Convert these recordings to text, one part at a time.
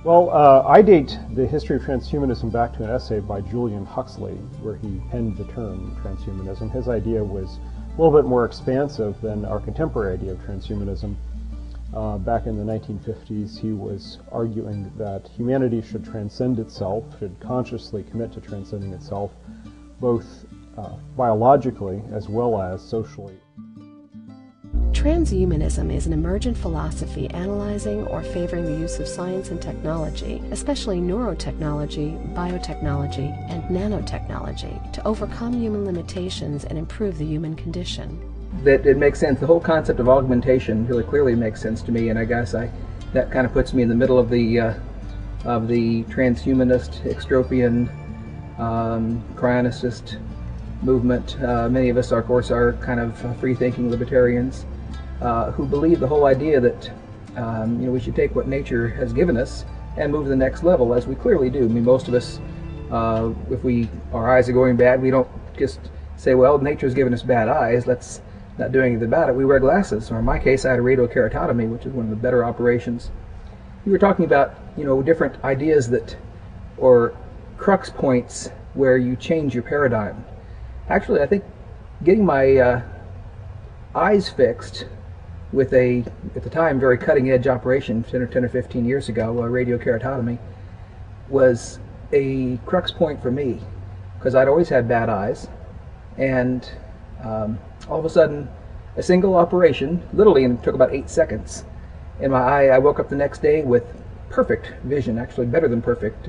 Well, I date the history of transhumanism back to an essay by Julian Huxley, where he penned the term transhumanism. His idea was a little bit more expansive than our contemporary idea of transhumanism. Back in the 1950s, he was arguing that humanity should transcend itself, should consciously commit to transcending itself, both biologically as well as socially. Transhumanism is an emergent philosophy analyzing or favoring the use of science and technology, especially neurotechnology, biotechnology, and nanotechnology, to overcome human limitations and improve the human condition. That it makes sense. The whole concept of augmentation really clearly makes sense to me, and I guess that kind of puts me in the middle of the transhumanist, extropian, cryonicist movement. Many of us, of course, are kind of free-thinking libertarians who believe the whole idea that we should take what nature has given us and move to the next level, as we clearly do. I mean, most of us, if our eyes are going bad, we don't just say, well, nature's given us bad eyes, let's not do anything about it. We wear glasses, or in my case, I had a radiokeratotomy, which is one of the better operations. You were talking about, different ideas or crux points where you change your paradigm. Actually, I think getting my eyes fixed with at the time, very cutting-edge operation, 10 or 15 years ago, a radiokeratotomy, was a crux point for me, because I'd always had bad eyes, and all of a sudden, a single operation, literally, and it took about 8 seconds, in my eye, I woke up the next day with perfect vision, actually better than perfect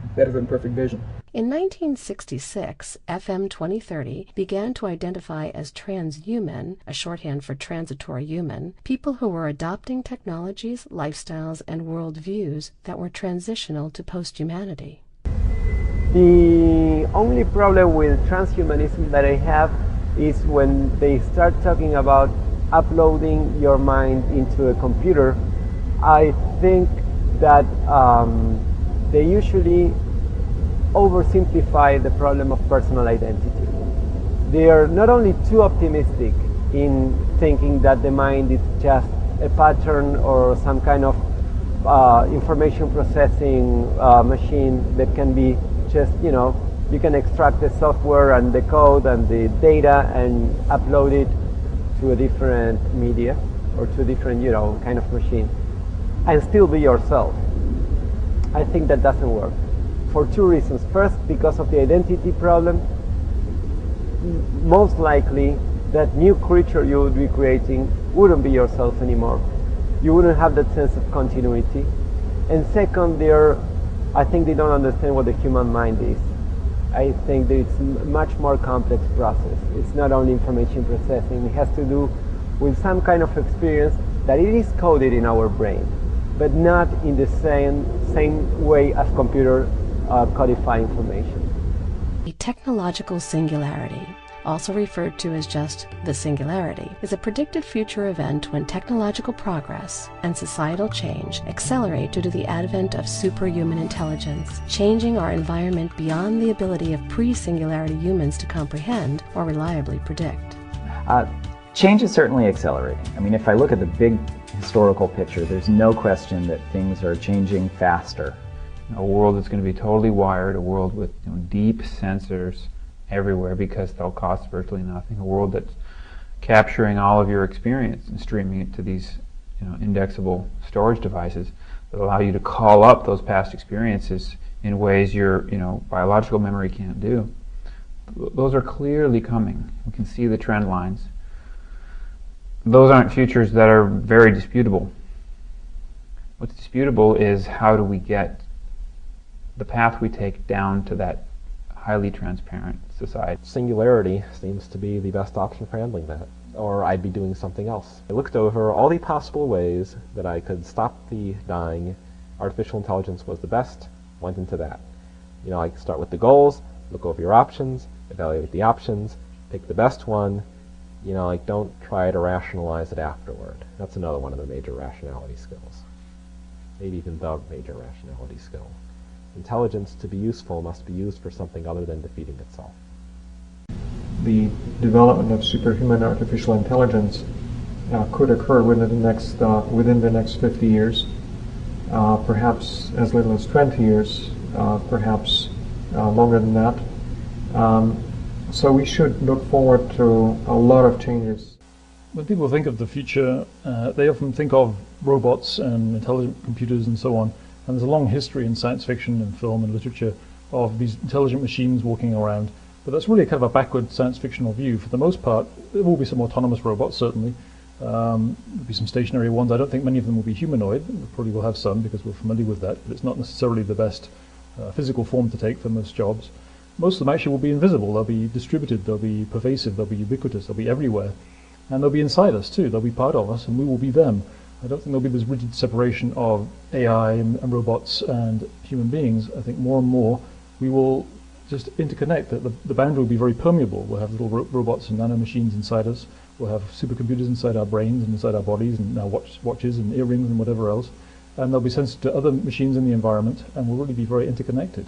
vision. In 1966, FM 2030 began to identify as transhuman, a shorthand for transitory human, people who were adopting technologies, lifestyles, and worldviews that were transitional to posthumanity. The only problem with transhumanism that I have is when they start talking about uploading your mind into a computer. I think that they usually oversimplify the problem of personal identity. They are not only too optimistic in thinking that the mind is just a pattern or some kind of information processing machine that can be just, you can extract the software and the code and the data and upload it to a different media or to a different, kind of machine and still be yourself. I think that doesn't work. For two reasons. First, because of the identity problem. Most likely, that new creature you would be creating wouldn't be yourself anymore. You wouldn't have that sense of continuity. And second, I think they don't understand what the human mind is. I think that it's a much more complex process. It's not only information processing. It has to do with some kind of experience that it is coded in our brain, but not in the same way as computer codify information. A technological singularity, also referred to as just the singularity, is a predicted future event when technological progress and societal change accelerate due to the advent of superhuman intelligence, changing our environment beyond the ability of pre-singularity humans to comprehend or reliably predict. Change is certainly accelerating. I mean, if I look at the big historical picture, there's no question that things are changing faster. A world that's going to be totally wired, a world with deep sensors everywhere because they'll cost virtually nothing, a world that's capturing all of your experience and streaming it to these indexable storage devices that allow you to call up those past experiences in ways your biological memory can't do. Those are clearly coming. We can see the trend lines. Those aren't futures that are very disputable. What's disputable is how do we get the path we take down to that highly transparent society. Singularity seems to be the best option for handling that, or I'd be doing something else. I looked over all the possible ways that I could stop the dying. Artificial intelligence was the best, went into that. Like start with the goals, look over your options, evaluate the options, pick the best one, don't try to rationalize it afterward. That's another one of the major rationality skills. Maybe even the major rationality skill. Intelligence, to be useful, must be used for something other than defeating itself. The development of superhuman artificial intelligence could occur within the next 50 years. perhaps as little as 20 years, perhaps longer than that. So we should look forward to a lot of changes. When people think of the future, they often think of robots and intelligent computers and so on. And there's a long history in science fiction and film and literature of these intelligent machines walking around. But that's really kind of a backward science fictional view. For the most part, there will be some autonomous robots, certainly. There'll be some stationary ones. I don't think many of them will be humanoid. We probably will have some because we're familiar with that. But it's not necessarily the best physical form to take for most jobs. Most of them actually will be invisible. They'll be distributed. They'll be pervasive. They'll be ubiquitous. They'll be everywhere. And they'll be inside us too. They'll be part of us, and we will be them. I don't think there'll be this rigid separation of AI and robots and human beings. I think more and more we will just interconnect. The boundary will be very permeable. We'll have little robots and nanomachines inside us. We'll have supercomputers inside our brains and inside our bodies, and now watches and earrings and whatever else. And they'll be sensitive to other machines in the environment, and we'll really be very interconnected.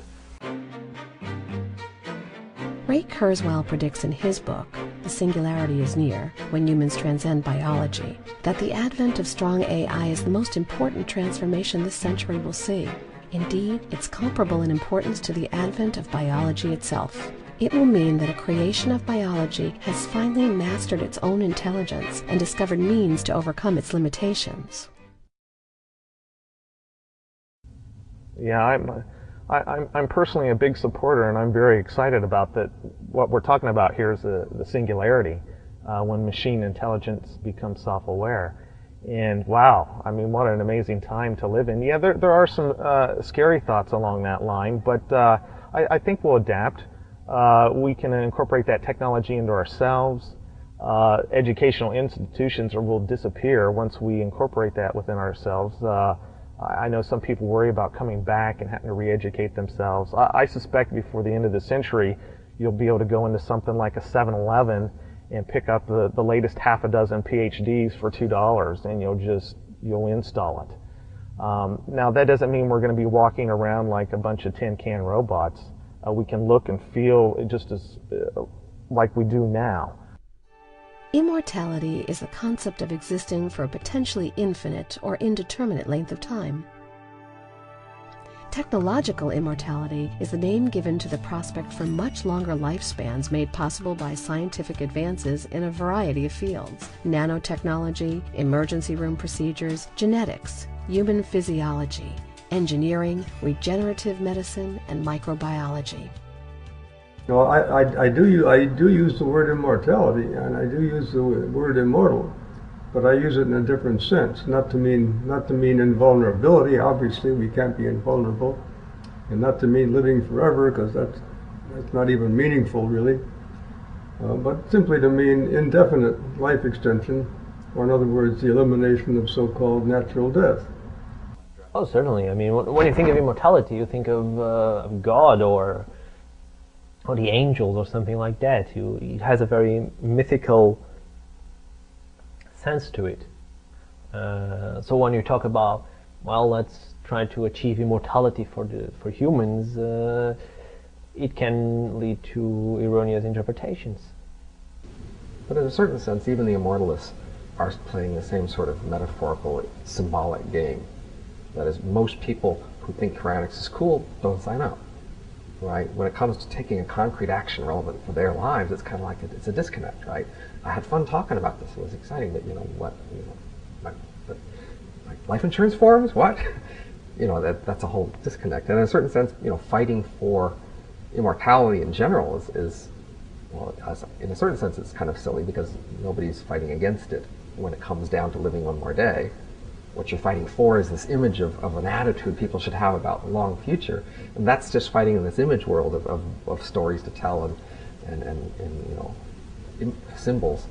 Ray Kurzweil predicts in his book, The Singularity is Near, When Humans Transcend Biology, that the advent of strong AI is the most important transformation this century will see. Indeed, it's comparable in importance to the advent of biology itself. It will mean that a creation of biology has finally mastered its own intelligence and discovered means to overcome its limitations. Yeah, I'm personally a big supporter, and I'm very excited about that. What we're talking about here is the singularity, when machine intelligence becomes self-aware. And wow, I mean, what an amazing time to live in. Yeah, there are some scary thoughts along that line, but I think we'll adapt. We can incorporate that technology into ourselves. Educational institutions will disappear once we incorporate that within ourselves. I know some people worry about coming back and having to re-educate themselves. I suspect before the end of the century, you'll be able to go into something like a 7-Eleven and pick up the latest half a dozen PhDs for $2, and you'll install it. Now that doesn't mean we're going to be walking around like a bunch of tin can robots. We can look and feel just as like we do now. Immortality is the concept of existing for a potentially infinite or indeterminate length of time. Technological immortality is the name given to the prospect for much longer lifespans made possible by scientific advances in a variety of fields: nanotechnology, emergency room procedures, genetics, human physiology, engineering, regenerative medicine, and microbiology. No, I do use the word immortality, and I do use the word immortal, but I use it in a different sense, not to mean invulnerability. Obviously, we can't be invulnerable, and not to mean living forever, because that's not even meaningful, really. But simply to mean indefinite life extension, or in other words, the elimination of so-called natural death. Oh, certainly. I mean, when you think of immortality, you think of God or the angels or something like that. It has a very mythical sense to it. So when you talk about, well, let's try to achieve immortality for humans, it can lead to erroneous interpretations. But in a certain sense, even the immortalists are playing the same sort of metaphorical, symbolic game. That is, most people who think cryonics is cool don't sign up. Right? When it comes to taking a concrete action relevant for their lives, it's kind of like it's a disconnect, right? I had fun talking about this; it was exciting, but but life insurance forms, what? That's a whole disconnect. And in a certain sense, fighting for immortality in general is in a certain sense, it's kind of silly because nobody's fighting against it when it comes down to living one more day. What you're fighting for is this image of an attitude people should have about the long future, and that's just fighting in this image world of stories to tell and symbols.